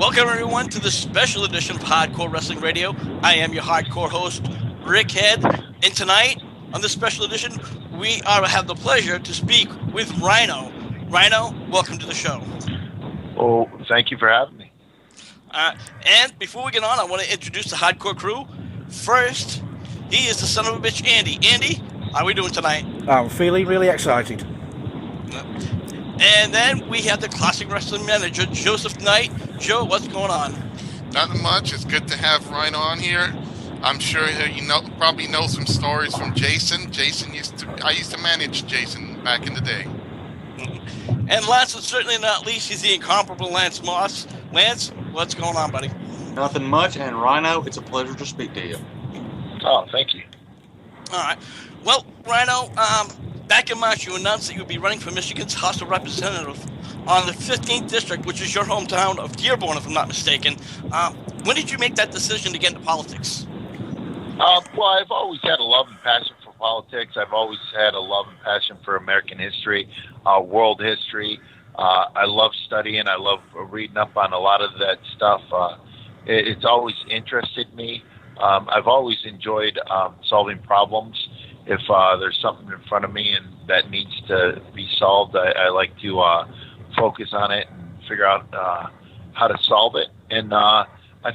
Welcome, everyone, to this special edition of Hardcore Wrestling Radio. I am your hardcore host, Rick Head, and tonight, on this special edition, we have the pleasure to speak with RHYNO. RHYNO, welcome to the show. Oh, thank you for having me. And before we get on, I want to introduce the hardcore crew. First, he is the son of a bitch, Andy. Andy, how are we doing tonight? I'm feeling really excited. And then we have the classic wrestling manager, Joseph Knight. Joe, what's going on? Nothing much. It's good to have RHYNO on here. I'm sure you probably know some stories from Jason. I used to manage Jason back in the day. And last but certainly not least, he's the incomparable Lance Moss. Lance, what's going on, buddy? Nothing much, and RHYNO, it's a pleasure to speak to you. Oh, thank you. All right. Well, RHYNO, back in March, you announced that you would be running for Michigan's House of Representatives on the 15th District, which is your hometown of Dearborn, if I'm not mistaken. When did you make that decision to get into politics? Well, I've always had a love and passion for politics. I've always had a love and passion for American history, world history. I love studying. I love reading up on a lot of that stuff. It's always interested me. I've always enjoyed solving problems. If there's something in front of me and that needs to be solved, I like to focus on it and figure out how to solve it. And I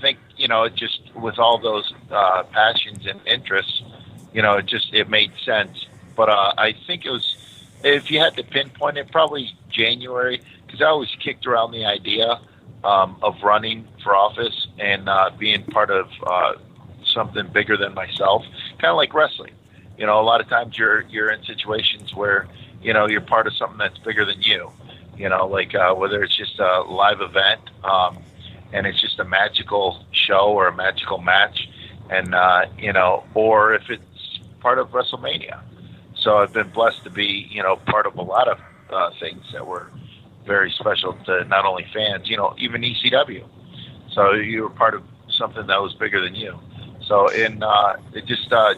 think, it just with all those passions and interests, it made sense. But I think it was, if you had to pinpoint it, probably January, because I always kicked around the idea of running for office and being part of something bigger than myself, kind of like wrestling. A lot of times you're in situations where, you're part of something that's bigger than you, like whether it's just a live event and it's just a magical show or a magical match and, or if it's part of WrestleMania. So I've been blessed to be, part of a lot of things that were very special to not only fans, even ECW. So you were part of something that was bigger than you. So in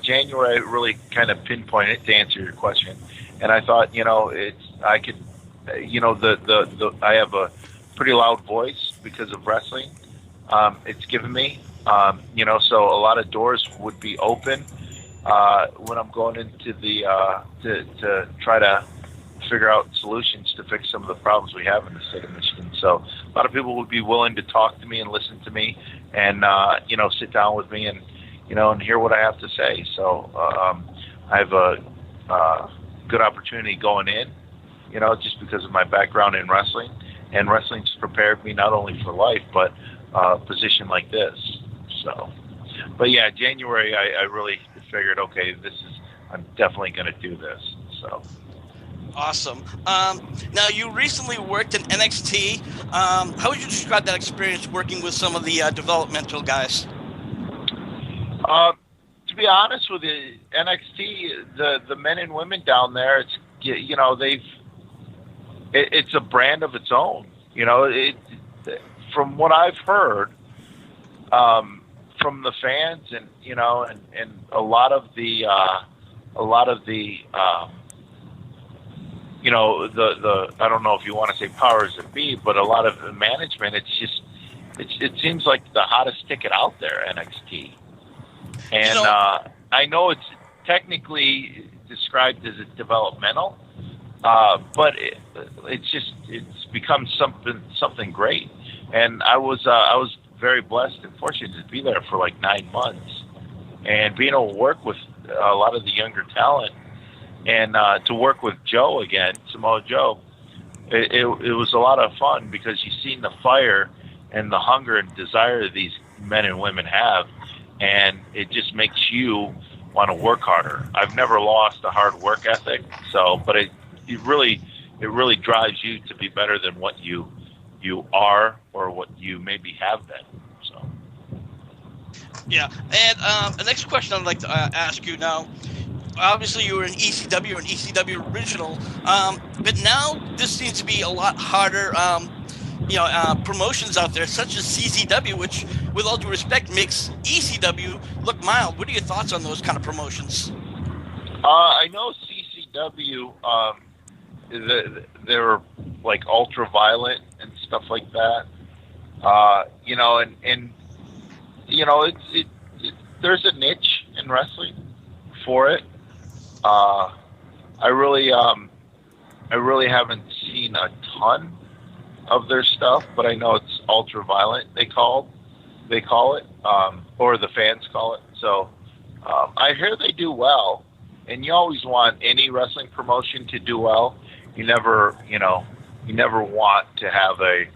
January, I really kind of pinpointed to answer your question, and I thought, I could, I have a pretty loud voice because of wrestling. It's given me, so a lot of doors would be open when I'm going into the to try to figure out solutions to fix some of the problems we have in the state of Michigan. So a lot of people would be willing to talk to me and listen to me, and sit down with me and and hear what I have to say. So I have a good opportunity going in, just because of my background in wrestling. And wrestling's prepared me not only for life, but a position like this. So, but yeah, January, I really figured, okay, I'm definitely going to do this. So. Awesome. Now, you recently worked in NXT. How would you describe that experience working with some of the developmental guys? To be honest with you, NXT, the men and women down there, it's a brand of its own. From what I've heard, from the fans and a lot of the I don't know if you want to say powers that be, but a lot of the management, it seems like the hottest ticket out there, NXT. And I know it's technically described as a developmental, but it's become something great. And I was very blessed and fortunate to be there for like 9 months, and being able to work with a lot of the younger talent, and to work with Joe again, Samoa Joe. It was a lot of fun because you've seen the fire and the hunger and desire that these men and women have. And it just makes you want to work harder. I've never lost a hard work ethic, but it really drives you to be better than what you are or what you maybe have been. So. Yeah, and the next question I'd like to ask you now. Obviously, you were in ECW and ECW original, but now this seems to be a lot harder. Promotions out there, such as CZW, which, with all due respect, makes ECW look mild. What are your thoughts on those kind of promotions? I know CCW, they're like ultra violent and stuff like that. You know, and you know, there's a niche in wrestling for it. I really haven't seen a ton of their stuff, but I know it's ultra violent. They call it, or the fans call it. So I hear they do well, and you always want any wrestling promotion to do well. You never want to have a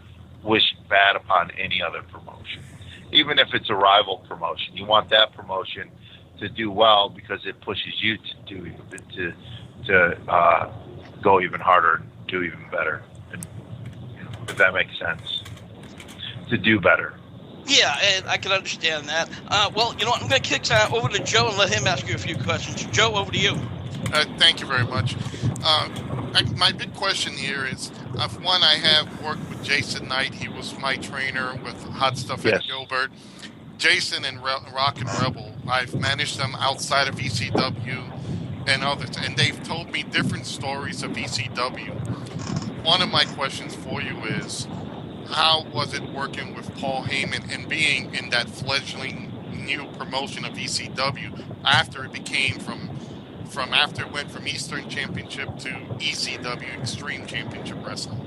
wish bad upon any other promotion, even if it's a rival promotion. You want that promotion to do well because it pushes you to go even harder and do even better. And, if that makes sense, to do better. Yeah, and I can understand that. Well, you know what? I'm going to kick over to Joe and let him ask you a few questions. Joe, over to you. Thank you very much. My big question here is, one, I have worked with Jason Knight. He was my trainer with Hot Stuff Yes. at Gilbert. Jason and Rock and Rebel, I've managed them outside of ECW and others, and they've told me different stories of ECW. One of my questions for you is, how was it working with Paul Heyman and being in that fledgling new promotion of ECW after it became after it went from Eastern Championship to ECW Extreme Championship Wrestling?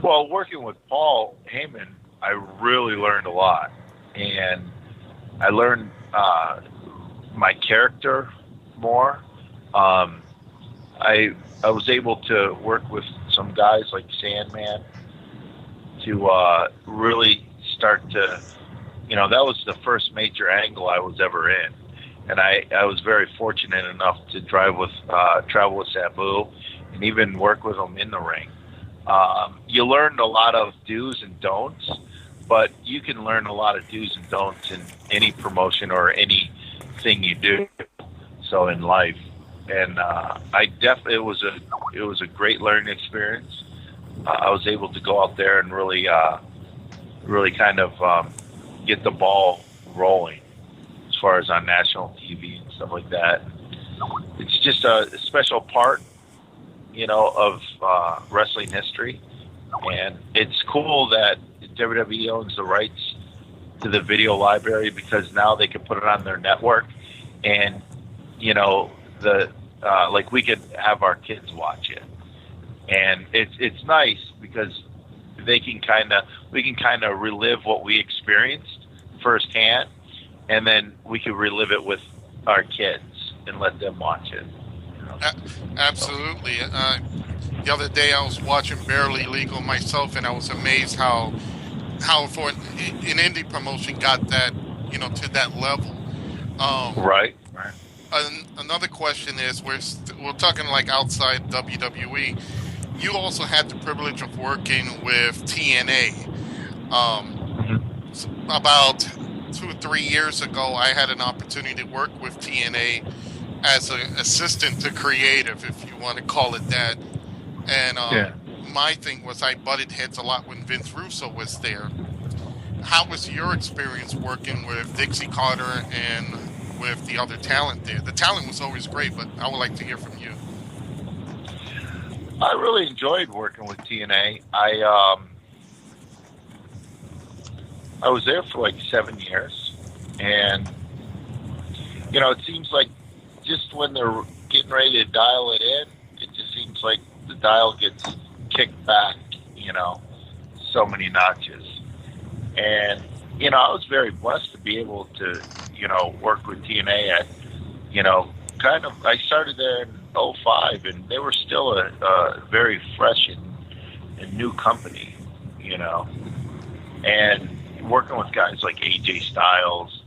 Well, working with Paul Heyman, I really learned a lot, and I learned my character more. I was able to work with some guys like Sandman to really start to, that was the first major angle I was ever in. And I was very fortunate enough to travel with Sabu and even work with him in the ring. You learned a lot of do's and don'ts, but you can learn a lot of do's and don'ts in any promotion or anything you do. So in life, and it was a great learning experience. I was able to go out there and really kind of get the ball rolling as far as on national TV and stuff like that. It's just a special part, of wrestling history, and it's cool that WWE owns the rights to the video library because now they can put it on their network, and like we could have our kids watch it, and it's nice because we can kind of relive what we experienced firsthand, and then we can relive it with our kids and let them watch it. Absolutely. The other day I was watching Barely Legal myself, and I was amazed how for an indie promotion got that to that level. Right. Another question is, we're talking like outside WWE. You also had the privilege of working with TNA. About 2 or 3 years ago, I had an opportunity to work with TNA as an assistant to creative, if you want to call it that. And my thing was I butted heads a lot when Vince Russo was there. How was your experience working with Dixie Carter and with the other talent there? The talent was always great, but I would like to hear from you. I really enjoyed working with TNA. I was there for like 7 years, and it seems like just when they're getting ready to dial it in, it just seems like the dial gets kicked back, so many notches. And I was very blessed to be able to work with TNA at I started there in 2005, and they were still a very fresh and new company, and working with guys like AJ Styles,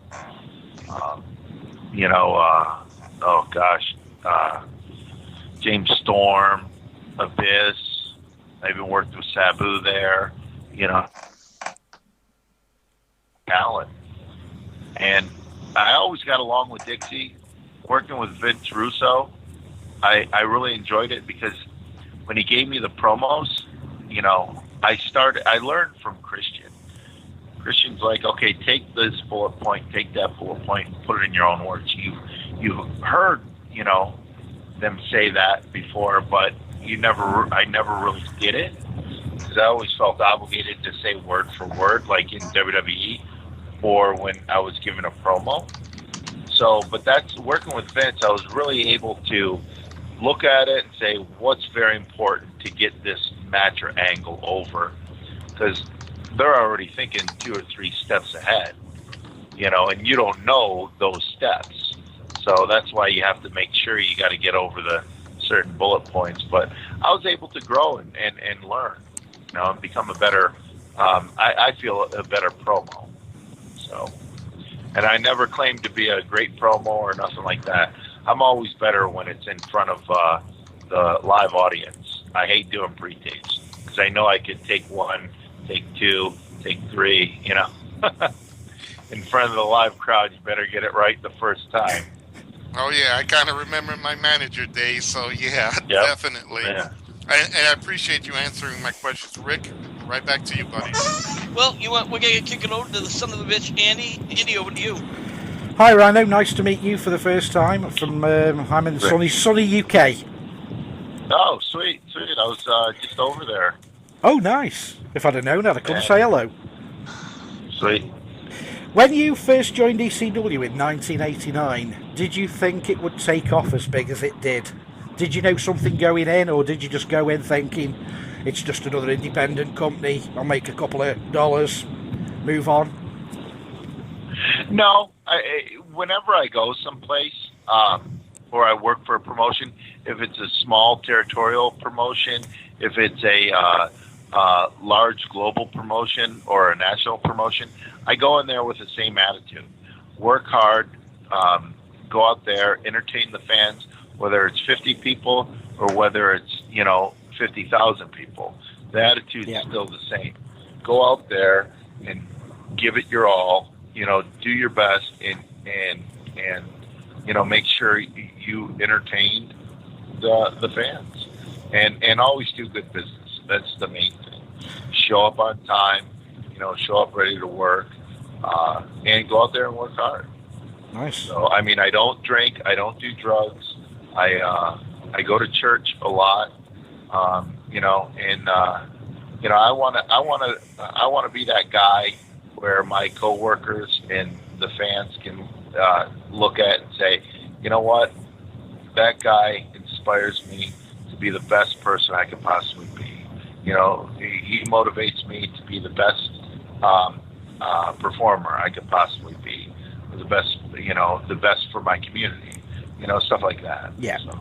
James Storm, Abyss. I even worked with Sabu there, talent. And I always got along with Dixie. Working with Vince Russo, I really enjoyed it because when he gave me the promos, I learned from Christian. Christian's like, okay, take this bullet point, take that bullet point, and put it in your own words. You've heard, them say that before, but I never really did it. because I always felt obligated to say word for word, like in WWE, or when I was given a promo. So, but that's working with Vince. I was really able to look at it and say what's very important to get this match or angle over, because they're already thinking 2 or 3 steps ahead, and you don't know those steps. So that's why you have to make sure you got to get over the certain bullet points. But I was able to grow and learn, and become a better, I feel a better promo. So, and I never claimed to be a great promo or nothing like that. I'm always better when it's in front of the live audience. I hate doing pre-tapes because I know I could take 1, take 2, take 3, in front of the live crowd. You better get it right the first time. Oh, yeah, I kind of remember my manager days, so yeah, Yep. definitely. Yeah. And I appreciate you answering my questions. Rick, right back to you, buddy. Well, we're going to kick it over to the son of the bitch, Andy. Andy, over to you. Hi, Rhino. Nice to meet you for the first time. I'm in sunny UK. Oh, sweet. I was just over there. Oh, nice. If I'd have known, I'd have come say hello. Sweet. When you first joined ECW in 1989, did you think it would take off as big as it did? Did you know something going in, or did you just go in thinking it's just another independent company, I'll make a couple of dollars, move on? No, whenever I go someplace or I work for a promotion, if it's a small territorial promotion, if it's a large global promotion or a national promotion, I go in there with the same attitude. Work hard, go out there, entertain the fans, whether it's 50 people or whether it's, 50,000 people. The attitude's still the same. Go out there and give it your all, do your best and make sure you entertain the fans and always do good business. That's the main thing. Show up on time, show up ready to work, and go out there and work hard. Nice. So, I don't drink, I don't do drugs. I go to church a lot, and I want to be that guy where my coworkers and the fans can look at and say, you know what, that guy inspires me to be the best person I can possibly be. He motivates me to be the best performer I could possibly be, the best for my community, stuff like that. Yeah. So.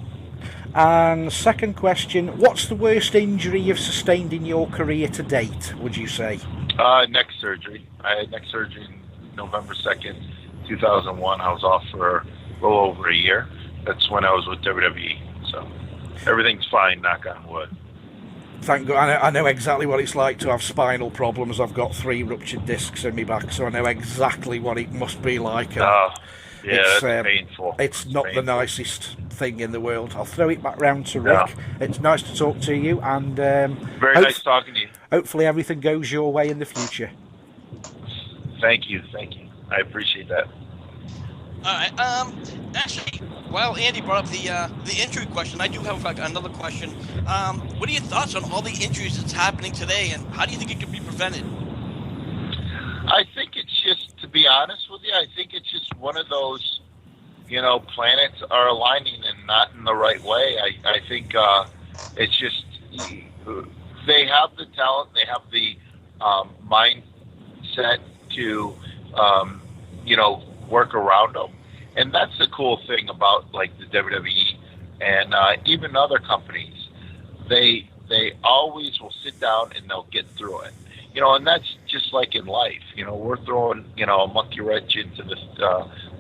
And second question, what's the worst injury you've sustained in your career to date, would you say? Neck surgery. I had neck surgery November 2nd, 2001. I was off for a little over a year. That's when I was with WWE. So everything's fine, knock on wood. Thank God. I know exactly what it's like to have spinal problems. I've got 3 ruptured discs in my back, so I know exactly what it must be like. It's painful. It's not painful. The nicest thing in the world. I'll throw it back round to Rick. No. It's nice to talk to you, and very nice talking to you. Hopefully everything goes your way in the future. Thank you. I appreciate that. All right. Actually, while Andy brought up the injury question, I do have another question. What are your thoughts on all the injuries that's happening today, and how do you think it can be prevented? I think it's just, to be honest with you, I think it's just one of those, planets are aligning and not in the right way. I think it's just they have the talent, they have the mindset to, work around them. And that's the cool thing about like the WWE and even other companies. They always will sit down and they'll get through it. And that's just like in life. We're throwing, a monkey wrench into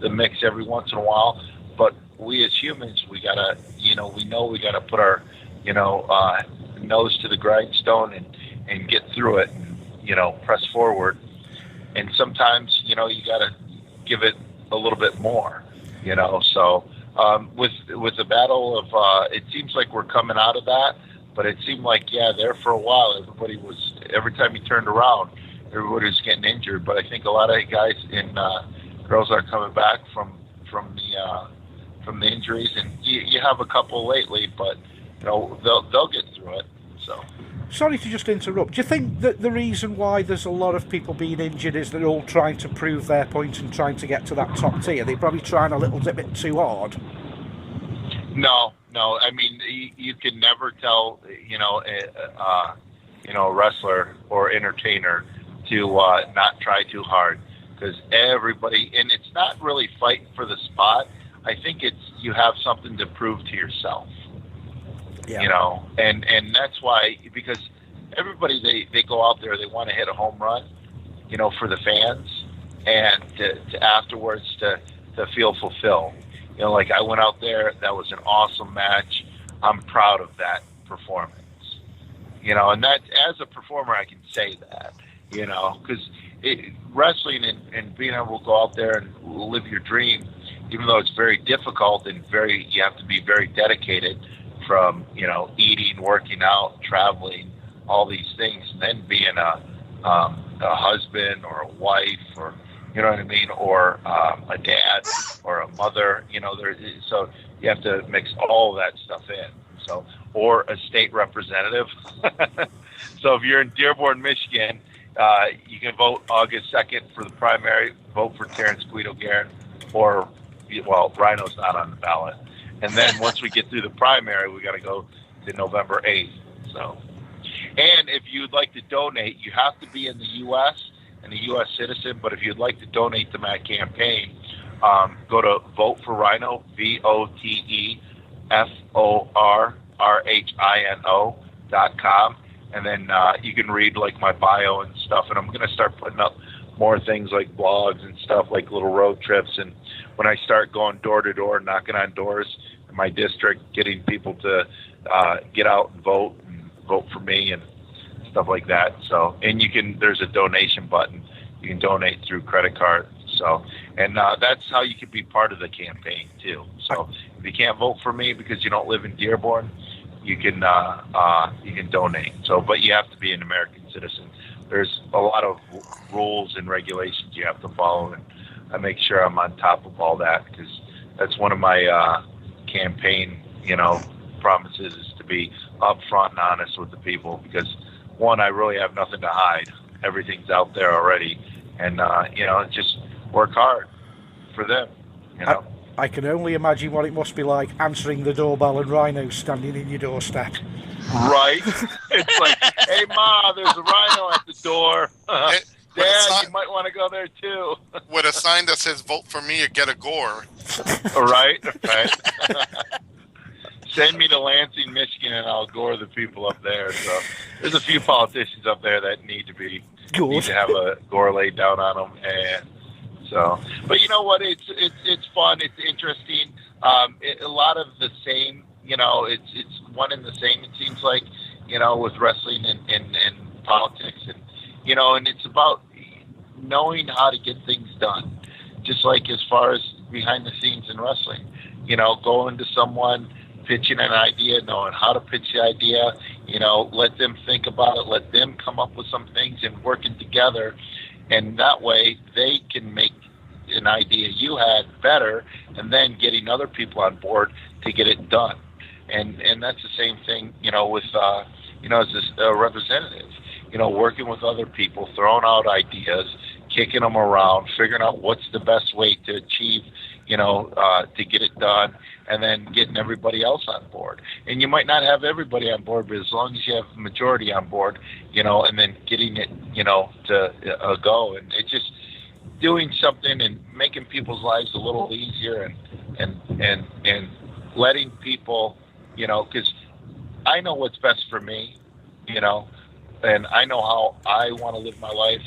the mix every once in a while. But we as humans, we gotta, we know we gotta put our, nose to the grindstone and get through it and, press forward. And sometimes, you gotta give it a little bit more, So with the battle of, it seems like we're coming out of that. But it seemed like, there for a while, every time you turned around, everybody was getting injured. But I think a lot of guys and girls are coming back from the injuries, and you have a couple lately, but they'll get through it. Sorry to just interrupt. Do you think that the reason why there's a lot of people being injured is they're all trying to prove their point and trying to get to that top tier? They're probably trying a little bit too hard. No. I mean, you can never tell, a wrestler or entertainer to not try too hard, because everybody, and it's not really fighting for the spot. I think it's you have something to prove to yourself. Yeah. And that's why, because everybody, they go out there, they want to hit a home run, for the fans, and to afterwards to feel fulfilled. Like I went out there, that was an awesome match. I'm proud of that performance. And that, as a performer, I can say that, because wrestling and being able to go out there and live your dream, even though it's very difficult and you have to be very dedicated, from eating, working out, traveling, all these things, and then being a husband or a wife, or you know what I mean, or a dad or a mother. So you have to mix all that stuff in. So, or a state representative. So if you're in Dearborn, Michigan, you can vote August 2nd for the primary. Vote for Terrence Guido-Guerin, or RHYNO's not on the ballot. And then once we get through the primary, we got to go to November 8th. So, and if you'd like to donate, you have to be in the U.S. and a U.S. citizen. But if you'd like to donate to my campaign, go to Vote for RHYNO, VOTEFORRHINO.com, and then you can read like my bio and stuff. And I'm going to start putting up more things like blogs and stuff, like little road trips. And when I start going door to door, knocking on doors in my district, getting people to get out and vote for me and stuff like that. So, and there's a donation button. You can donate through credit card. So, and that's how you can be part of the campaign too. So if you can't vote for me because you don't live in Dearborn, you can donate. So, but you have to be an American citizen. There's a lot of rules and regulations you have to follow, and I make sure I'm on top of all that, because that's one of my campaign, promises, is to be upfront and honest with the people, because one, I really have nothing to hide. Everything's out there already, and just work hard for them. I can only imagine what it must be like answering the doorbell and RHYNO standing in your doorstep. Right? It's like, hey, Ma, there's a RHYNO at the door. Dad, you might want to go there too. With a sign that says "Vote for me or get a gore." Right. Send me to Lansing, Michigan, and I'll gore the people up there. So there's a few politicians up there that need to have a gore laid down on them. And so, but you know what? It's fun. It's interesting. A lot of the same. It's one and the same. It seems like with wrestling and politics, and and it's about knowing how to get things done. Just like as far as behind the scenes in wrestling, going to someone, pitching an idea, knowing how to pitch the idea, let them think about it, let them come up with some things, and working together. And that way they can make an idea you had better, and then getting other people on board to get it done. And that's the same thing, with, as a representative, working with other people, throwing out ideas, kicking them around, figuring out what's the best way to achieve, to get it done, and then getting everybody else on board. And you might not have everybody on board, but as long as you have the majority on board, and then getting it, to go. And it's just doing something and making people's lives a little easier, and letting people, because I know what's best for me, and I know how I want to live my life.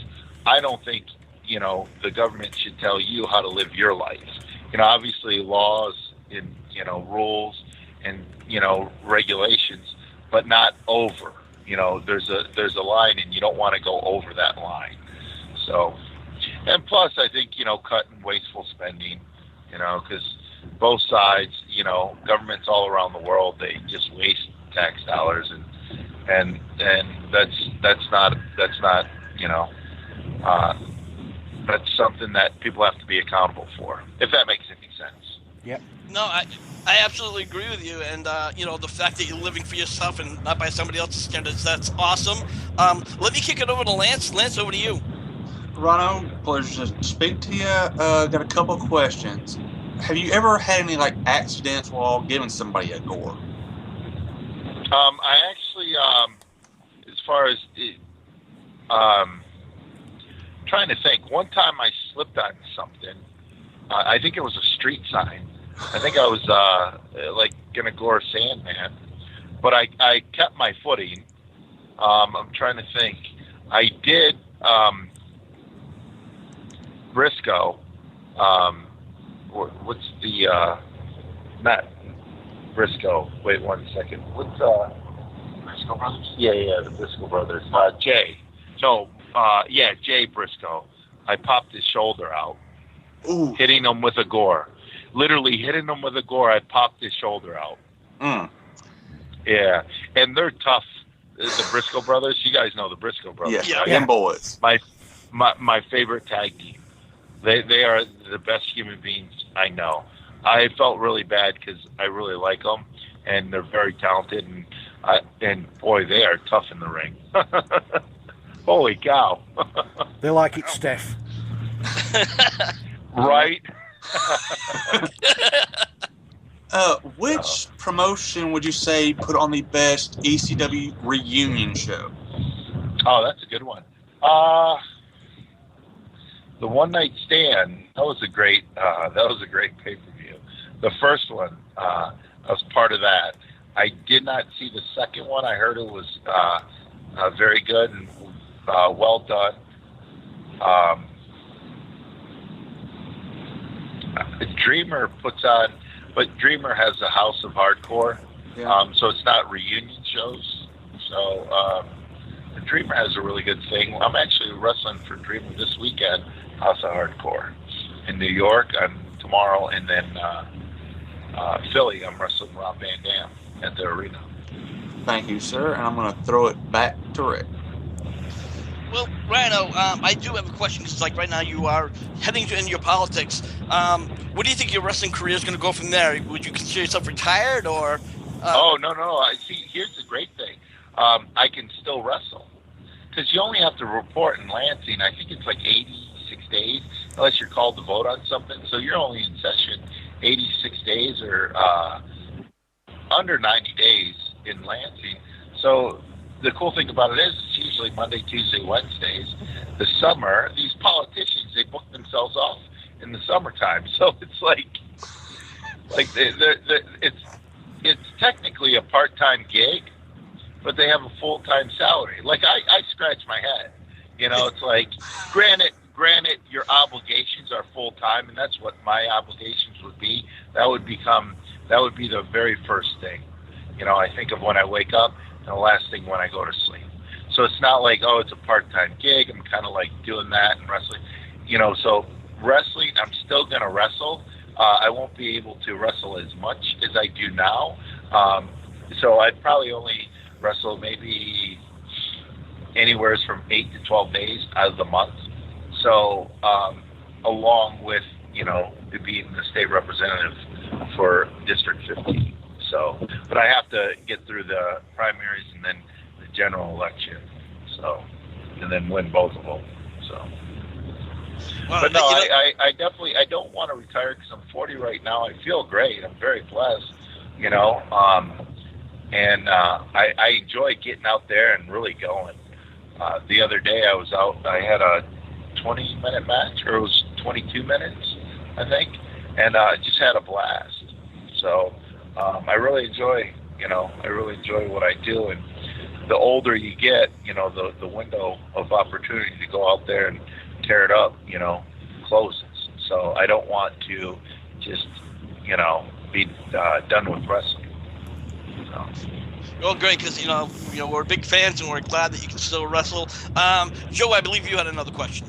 I don't think, the government should tell you how to live your life. Obviously laws and, rules and, regulations, but not over. There's a line, and you don't want to go over that line. So, and plus I think, cutting wasteful spending, because both sides, governments all around the world, they just waste tax dollars, and that's not that's something that people have to be accountable for, if that makes any sense. Yep. No, I absolutely agree with you, and the fact that you're living for yourself and not by somebody else's standards, that's awesome. Let me kick it over to Lance. Lance, over to you. Rhino, pleasure to speak to you. Got a couple questions. Have you ever had any like accidents while giving somebody a gore? I actually, as far as trying to think, one time I slipped on something. I think it was a street sign. I think I was like gonna gore Sandman, but I kept my footing. I'm trying to think. I did Briscoe. What's the not Briscoe? Wait 1 second. What's Briscoe Brothers? Yeah, the Briscoe Brothers. Jay. No, Jay Briscoe. I popped his shoulder out. Ooh. Hitting him with a gore. Literally hitting him with a gore, I popped his shoulder out. Yeah, and they're tough. The Briscoe Brothers. You guys know the Briscoe Brothers. Yeah, right? them boys. My favorite tag team. They are the best human beings I know. I felt really bad because I really like them, and they're very talented, and boy, they are tough in the ring. Holy cow! They like it stiff. Right? Which promotion would you say put on the best ECW reunion show? Oh, that's a good one. The One Night Stand. That was a great pay-per-view. The first one, I was part of that. I did not see the second one. I heard it was very good and well done. Dreamer puts on, but Dreamer has a House of Hardcore, so it's not reunion shows. So Dreamer has a really good thing. I'm actually wrestling for Dreamer this weekend, House of Hardcore, in New York tomorrow, and then Philly. I'm wrestling Rob Van Dam at the arena. Thank you, sir, and I'm going to throw it back to Rick. Well, Rhino, I do have a question because, like, right now you are heading into your politics. What do you think your wrestling career is going to go from there? Would you consider yourself retired, or? Oh, no. I see. Here's the great thing. I can still wrestle because you only have to report in Lansing. I think it's like 86 days, unless you're called to vote on something. So you're only in session 86 days or under 90 days in Lansing. So the cool thing about it is it's usually Monday, Tuesday, Wednesdays. The summer, these politicians, they book themselves off in the summertime. So it's like it's technically a part-time gig, but they have a full-time salary. Like I scratch my head. You know, it's like, granted, your obligations are full-time, and that's what my obligations would be. That would be the very first thing. You know, I think of when I wake up, and the last thing when I go to sleep. So it's not like, oh, it's a part-time gig. I'm kind of like doing that and wrestling. You know, so wrestling, I'm still going to wrestle. I won't be able to wrestle as much as I do now. So I'd probably only wrestle maybe anywhere from 8 to 12 days out of the month. So along with, you know, being the state representative for District 15. So, but I have to get through the primaries and then the general election. So, and then win both of them. So, well, but no, I definitely don't want to retire because I'm 40 right now. I feel great. I'm very blessed, you know, and I enjoy getting out there and really going. The other day I was out. I had a 20-minute match, or it was 22 minutes, I think, and just had a blast. So. I really enjoy what I do, and the older you get, you know, the window of opportunity to go out there and tear it up, you know, closes. So I don't want to just, you know, be done with wrestling. So. Well, great, because you know we're big fans, and we're glad that you can still wrestle. Joe, I believe you had another question.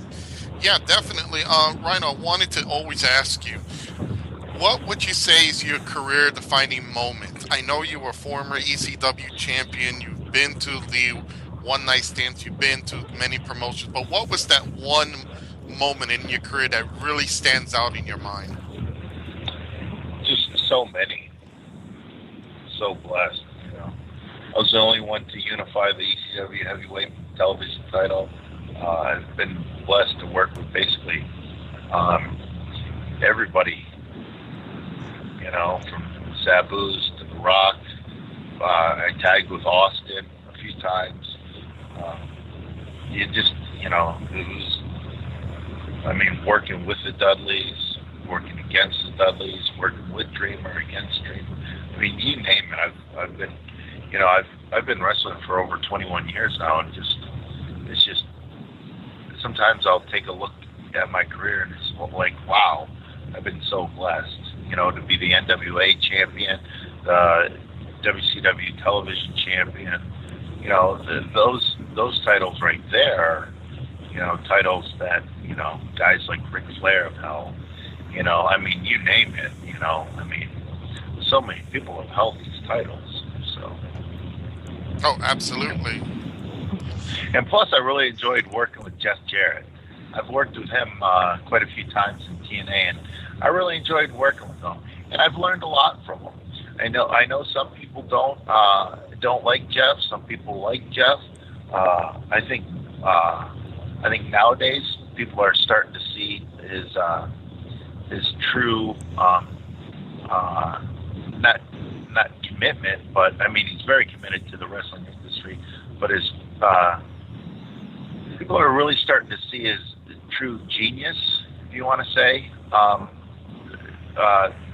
Yeah, definitely. Rhino, I wanted to always ask you, what would you say is your career-defining moment? I know you were former ECW champion. You've been to the one-night stands. You've been to many promotions. But what was that one moment in your career that really stands out in your mind? Just so many. So blessed, you know. I was the only one to unify the ECW heavyweight television title. I've been blessed to work with basically everybody, you know, from Sabu's to The Rock. I tagged with Austin a few times. It just, you know, it was, I mean, working with the Dudleys, working against the Dudleys, working with Dreamer, against Dreamer. I mean, you name it. I've been, you know, I've been wrestling for over 21 years now, and it's just, sometimes I'll take a look at my career and it's like, wow, I've been so blessed, you know, to be the NWA champion, the WCW television champion, you know, those titles right there, you know, titles that, you know, guys like Ric Flair have held, you know, I mean, you name it, you know, I mean, so many people have held these titles, so. Oh, absolutely. And plus, I really enjoyed working with Jeff Jarrett. I've worked with him quite a few times in TNA, and I really enjoyed working with him. And I've learned a lot from him. I know some people don't like Jeff. Some people like Jeff. I think nowadays people are starting to see his true not commitment, but I mean he's very committed to the wrestling industry. But his people are really starting to see his true genius, if you want to say,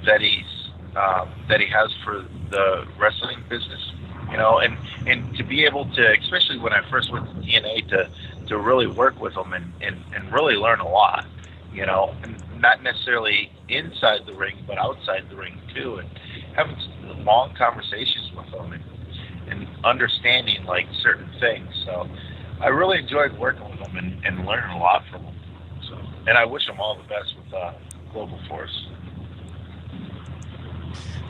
that he has for the wrestling business, you know, and to be able to, especially when I first went to TNA, to really work with him and really learn a lot, you know, and not necessarily inside the ring, but outside the ring too, and having long conversations with him and understanding like certain things. So I really enjoyed working with him and learning a lot from him. So, and I wish him all the best with Global Force.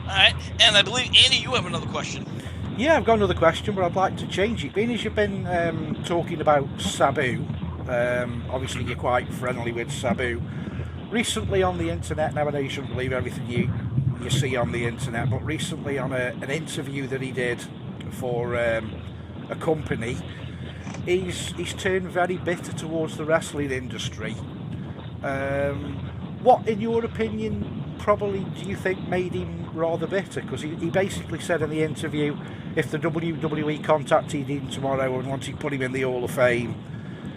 All right, and I believe, Andy, you have another question. Yeah, I've got another question, but I'd like to change it. Being as you've been talking about Sabu, obviously you're quite friendly with Sabu. Recently on the internet, now I know you shouldn't believe everything you see on the internet, but recently on an interview that he did for a company, he's turned very bitter towards the wrestling industry. What, in your opinion, probably do you think made him rather bitter? Because he basically said in the interview, if the WWE contacted him tomorrow and wanted to put him in the Hall of Fame,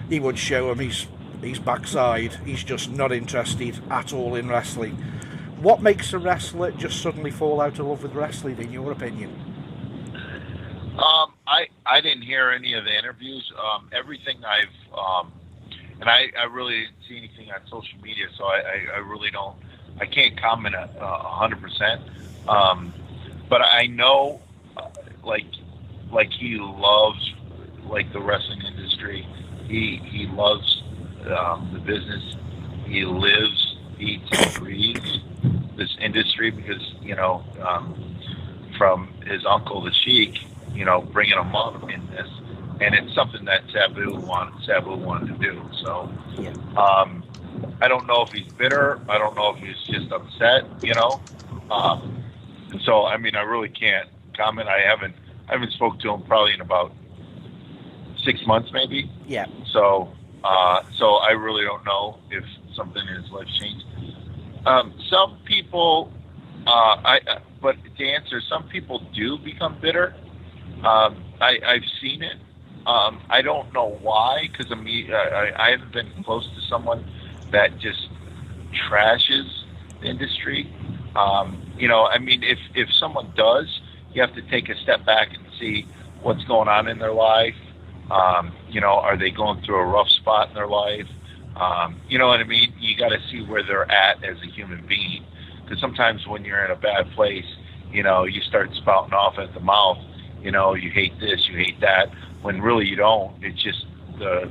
he would show him his backside. He's just not interested at all in wrestling. What makes a wrestler just suddenly fall out of love with wrestling, in your opinion? I didn't hear any of the interviews. Everything and I really didn't see anything on social media, so I really don't. I can't comment 100%. But I know, like he loves like the wrestling industry. He loves the business. He lives, eats, and breathes this industry because, you know, from his uncle, the Sheik, you know, bringing him up in this, and it's something that Sabu wanted to do. So, yeah. I don't know if he's bitter. I don't know if he's just upset, you know. So, I mean, I really can't comment. I haven't spoke to him probably in about 6 months, maybe. Yeah. So I really don't know if something in his life changed. Some people, but to answer, some people do become bitter. I've seen it. I don't know why, because I haven't been close to someone that just trashes the industry. You know, I mean, if someone does, you have to take a step back and see what's going on in their life. You know, are they going through a rough spot in their life? You know what I mean? You got to see where they're at as a human being. Because sometimes when you're in a bad place, you know, you start spouting off at the mouth. You know, you hate this, you hate that. When really you don't. It's just the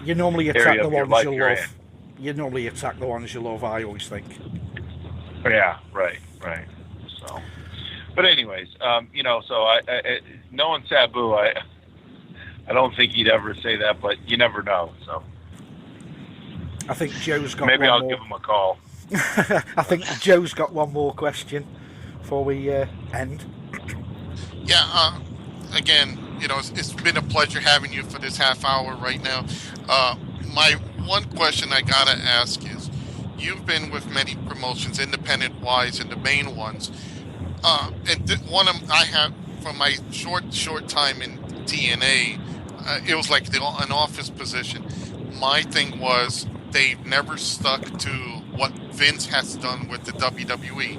You normally attack the ones you love. In. You normally attack the ones you love, I always think. Yeah, right. So, but anyways, you know, so I knowing Sabu, I don't think he'd ever say that, but you never know. So I think Joe's got maybe one I'll more. give him a call. I think Joe's got one more question. before we end? Yeah, again, it's been a pleasure having you for this half hour right now. My one question I gotta ask is, you've been with many promotions, independent-wise, and the main ones. One of I have from my short time in TNA, it was like an office position. My thing was they've never stuck to what Vince has done with the WWE.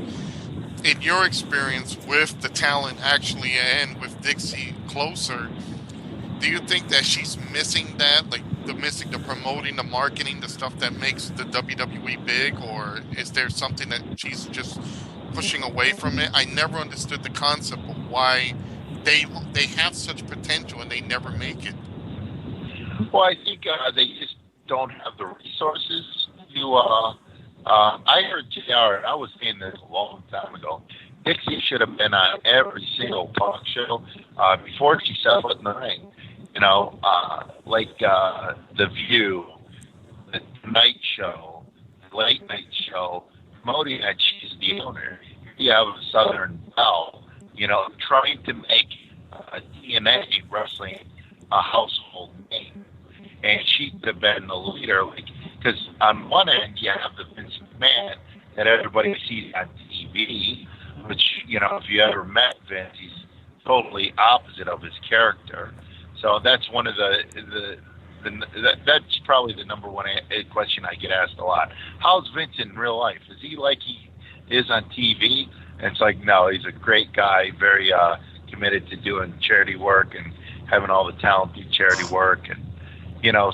In your experience with the talent actually and with Dixie closer, do you think that she's missing that, like missing the promoting, the marketing, the stuff that makes the WWE big, or is there something that she's just pushing away from it? I never understood the concept of why they have such potential and they never make it. Well, I think they just don't have the resources to. I heard JR, and I was saying this a long time ago. Dixie should have been on every single talk show before she set foot in the ring. Like The View, the Tonight Show, the Late Night Show, promoting that she's the owner. You have Southern Belle, trying to make TNA wrestling a household name. And she could have been the leader, because on one end you have the Vince McMahon that everybody sees on TV, which, if you ever met Vince, he's totally opposite of his character. So that's one of that's probably the number one question I get asked a lot. How's Vince in real life? Is he like he is on TV? And it's like, no, he's a great guy, very committed to doing charity work and having all the talent do charity work. And,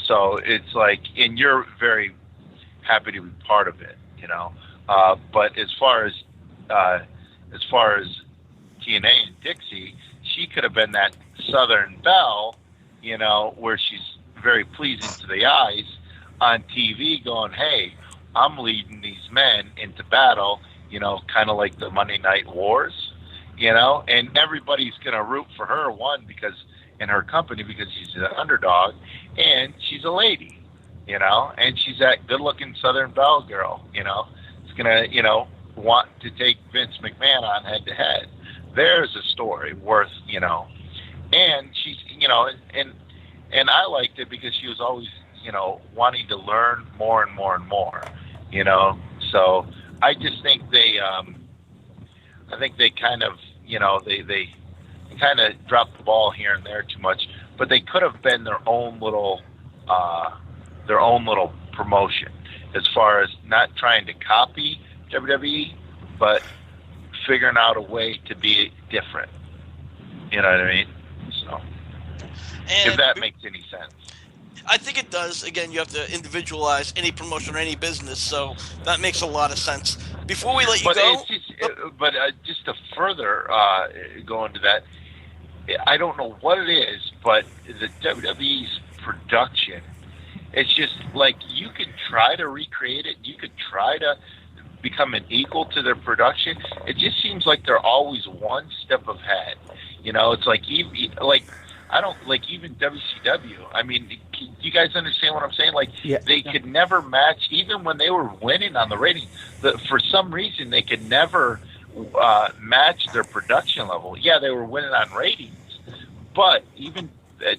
so it's like, and you're very happy to be part of it, but as far as TNA and Dixie, she could have been that Southern Belle, where she's very pleasing to the eyes on TV, going, hey, I'm leading these men into battle, kind of like the Monday Night Wars, and everybody's going to root for her, one, because in her company, because she's an underdog, and she's a lady, and she's that good-looking Southern Belle girl, it's going to, want to take Vince McMahon on head-to-head. There's a story worth, and she's, and I liked it because she was always, wanting to learn more and more and more, so I just think they kind of, they kind of dropped the ball here and there too much, but they could have been their own little promotion, as far as not trying to copy WWE, but figuring out a way to be different. You know what I mean? So, if that makes any sense. I think it does. Again, you have to individualize any promotion or any business, so that makes a lot of sense. Before we let you go... Just to further go into that, I don't know what it is, but the WWE's production, it's just like you could try to recreate it, you could try to become an equal to their production. It just seems like they're always one step ahead. It's like even WCW. I mean, do you guys understand what I'm saying? They could never match, even when they were winning on the ratings. For some reason, they could never match their production level. Yeah, they were winning on ratings, but even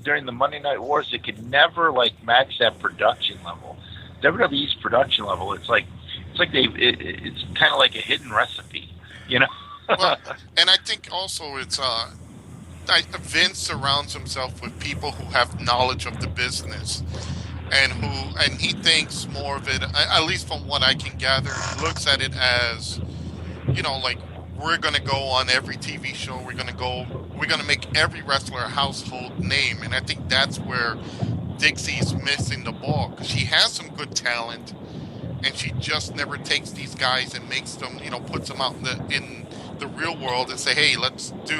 during the Monday Night Wars, they could never match that production level. WWE's production level, it's kind of like a hidden recipe, Well, and I think also it's Vince surrounds himself with people who have knowledge of the business, and he thinks more of it, at least from what I can gather, looks at it as, we're going to go on every TV show, we're going to make every wrestler a household name. And I think that's where Dixie's missing the ball, because she has some good talent, and she just never takes these guys and makes them, puts them out in the real world and say, hey, let's do,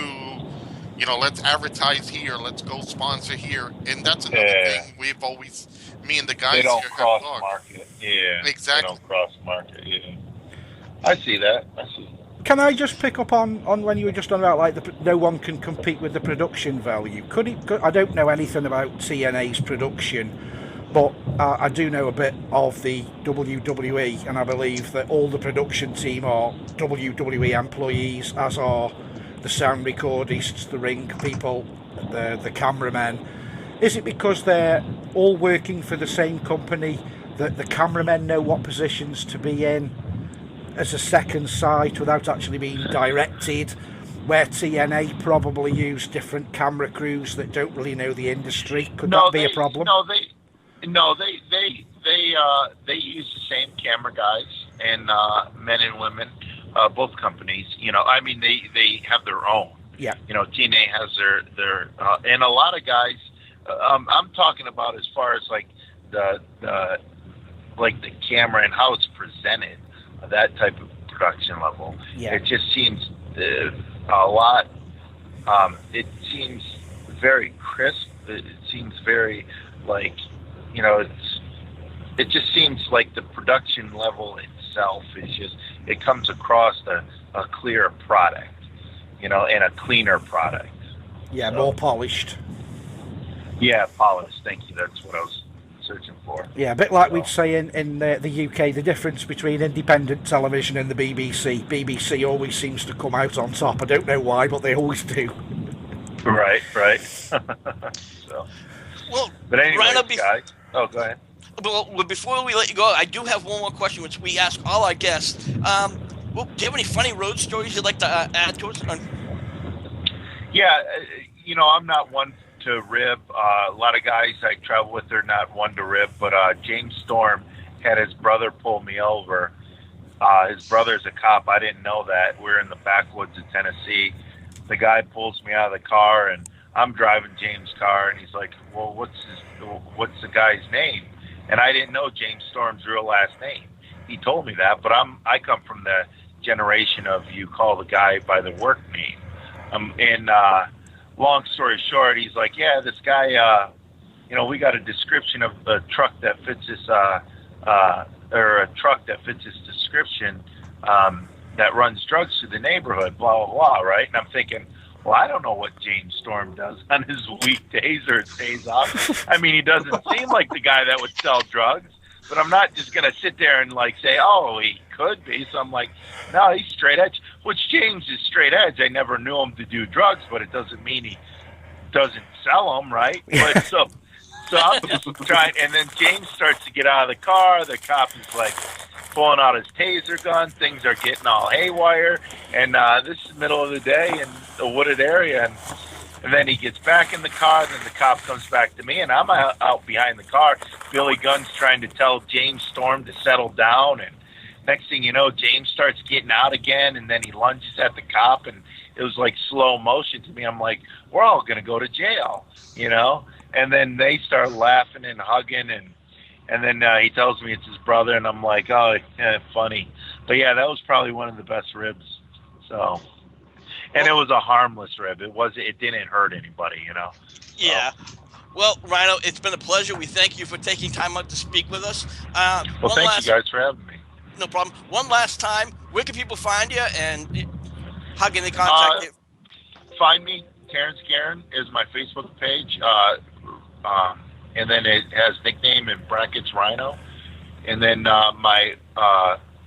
let's advertise here, let's go sponsor here. And that's another thing we've always, me and the guys they don't here cross have market. Yeah, exactly. They don't cross market. Yeah, I see that. Can I just pick up on when you were just on about no one can compete with the production value? I don't know anything about TNA's production, But I do know a bit of the WWE, and I believe that all the production team are WWE employees, as are the sound recordists, the ring people, the cameramen. Is it because they're all working for the same company that the cameramen know what positions to be in as a second sight without actually being directed? Where TNA probably use different camera crews that don't really know the industry. Could that be a problem? They use the same camera guys and men and women, both companies. I mean, they have their own. Yeah. TNA has their and a lot of guys. I'm talking about as far as like the camera and how it's presented, that type of production level. Yeah. It just seems a lot. It seems very crisp. It seems very like, it just seems like the production level itself is just, it comes across a clear product, and a cleaner product. Yeah, more polished. Yeah, polished. Thank you. That's what I was searching for. Yeah, a bit like we'd say in the UK, the difference between independent television and the BBC. BBC always seems to come out on top. I don't know why, but they always do. Right. So. Well, But anyways, Rhino, guys. Oh, go ahead. Well, before we let you go, I do have one more question, which we ask all our guests. Do you have any funny road stories you'd like to add to us? Yeah, I'm not one to rib. A lot of guys I travel with are not one to rib, but James Storm had his brother pull me over. His brother's a cop. I didn't know that. We're in the backwoods of Tennessee. The guy pulls me out of the car, and I'm driving James' car, and he's like, well, what's the guy's name? And I didn't know James Storm's real last name. He told me that, but I come from the generation of you call the guy by the work name. And long story short, he's like, yeah, this guy, we got a description of a truck that fits this, or a truck that fits this description, that runs drugs through the neighborhood, blah, blah, blah, right? And I'm thinking, well, I don't know what James Storm does on his weekdays or his days off. I mean, he doesn't seem like the guy that would sell drugs, but I'm not just going to sit there and say, oh, he could be. So I'm like, no, he's straight edge, which James is straight edge. I never knew him to do drugs, but it doesn't mean he doesn't sell them, right? But so I'm just trying, and then James starts to get out of the car. The cop is like pulling out his taser gun. Things are getting all haywire, and this is the middle of the day in the wooded area, and then he gets back in the car. Then the cop comes back to me, and I'm out behind the car. Billy Gunn's trying to tell James Storm to settle down, and next thing you know, James starts getting out again, and then he lunges at the cop, and it was like slow motion to me. I'm like, we're all going to go to jail, And then they start laughing and hugging, and then he tells me it's his brother, and I'm like, oh, yeah, funny. But yeah, that was probably one of the best ribs. So, and it was a harmless rib. It didn't hurt anybody, Yeah. Well, Rhino, it's been a pleasure. We thank you for taking time out to speak with us. Well, thank you guys for having me. No problem. One last time, where can people find you, and how can they contact you? Find me. Terrence Guerin is my Facebook page. And then it has nickname in brackets RHYNO. And then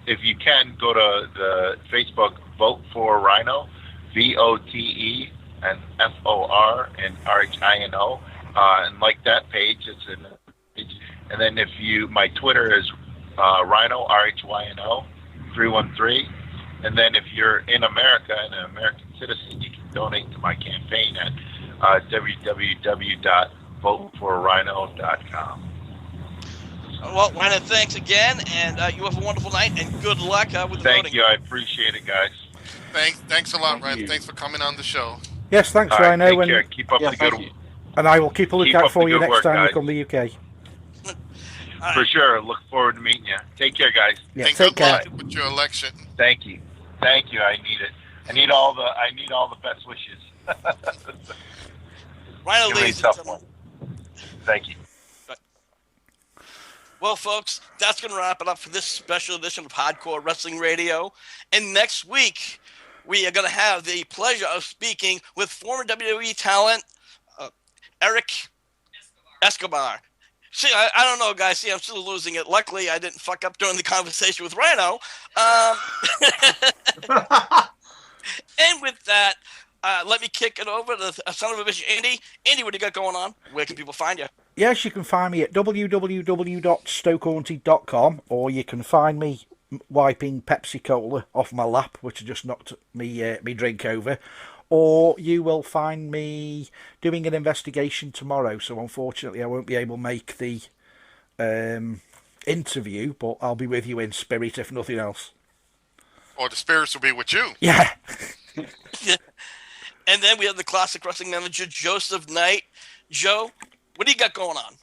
if you can, go to the Facebook, Vote for RHYNO, VOTE and FOR and RHYNO, and like that page. It's in the page. And then my Twitter is RHYNO, RHYNO 313. And then if you're in America and an American citizen, you can donate to my campaign at www.voteforrhino.com. Well, Rhino, thanks again, and you have a wonderful night, and good luck with the voting. Thank you. I appreciate it, guys. Thanks a lot, Rhino. Thanks for coming on the show. Yes, thanks, All right, Rhino. take care. Keep up the good work. And I will keep a lookout for you next work, time guys. you come to the UK. For sure. Look forward to meeting you. Take care, guys. Yeah, And take good luck care. with your election. Thank you. I need it. I need all the best wishes. Rhino, Give me a ladies and tough gentlemen. one. Thank you. Well, folks, that's going to wrap it up for this special edition of Hardcore Wrestling Radio. And next week, we are going to have the pleasure of speaking with former WWE talent Eric Escobar. See, I don't know, guys. See, I'm still losing it. Luckily, I didn't fuck up during the conversation with RHYNO. And with that, let me kick it over to the son of a bitch, Andy. Andy, what do you got going on? Where can people find you? Yes, you can find me at www.stokehaunted.com, or you can find me wiping Pepsi Cola off my lap, which I just knocked me drink over. Or you will find me doing an investigation tomorrow. So unfortunately, I won't be able to make the interview, but I'll be with you in spirit, if nothing else. Or the spirits will be with you. Yeah. And then we have the classic wrestling manager, Joseph Knight. Joe, what do you got going on?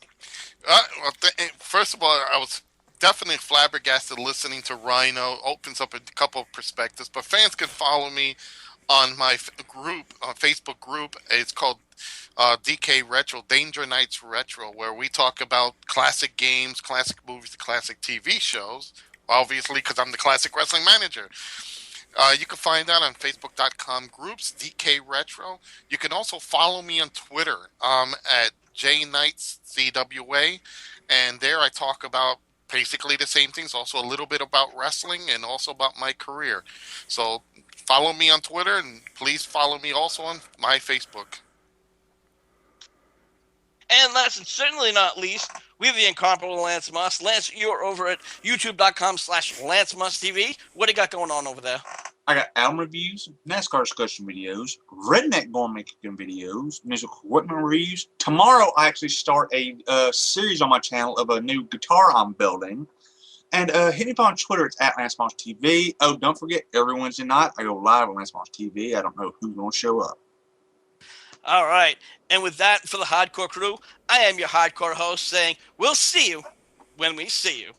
First of all, I was definitely flabbergasted listening to RHYNO. Opens up a couple of perspectives. But fans can follow me on my group, Facebook group. It's called DK Retro, Danger Nights Retro, where we talk about classic games, classic movies, classic TV shows. Obviously, because I'm the classic wrestling manager. You can find that on Facebook.com groups, DK Retro. You can also follow me on Twitter at JKnightsCWA. And there I talk about basically the same things, also a little bit about wrestling and also about my career. So follow me on Twitter, and please follow me also on my Facebook. And last and certainly not least, we have the incomparable Lance Moss. Lance, you're over at youtube.com/Lance Moss TV. What do you got going on over there? I got album reviews, NASCAR discussion videos, redneck gourmet cooking videos, musical equipment reviews. Tomorrow, I actually start a series on my channel of a new guitar I'm building. And hit me up on Twitter. It's at Lance Moss TV. Oh, don't forget, every Wednesday night, I go live on Lance Moss TV. I don't know who's going to show up. All right. And with that, for the hardcore crew, I am your hardcore host saying, we'll see you when we see you.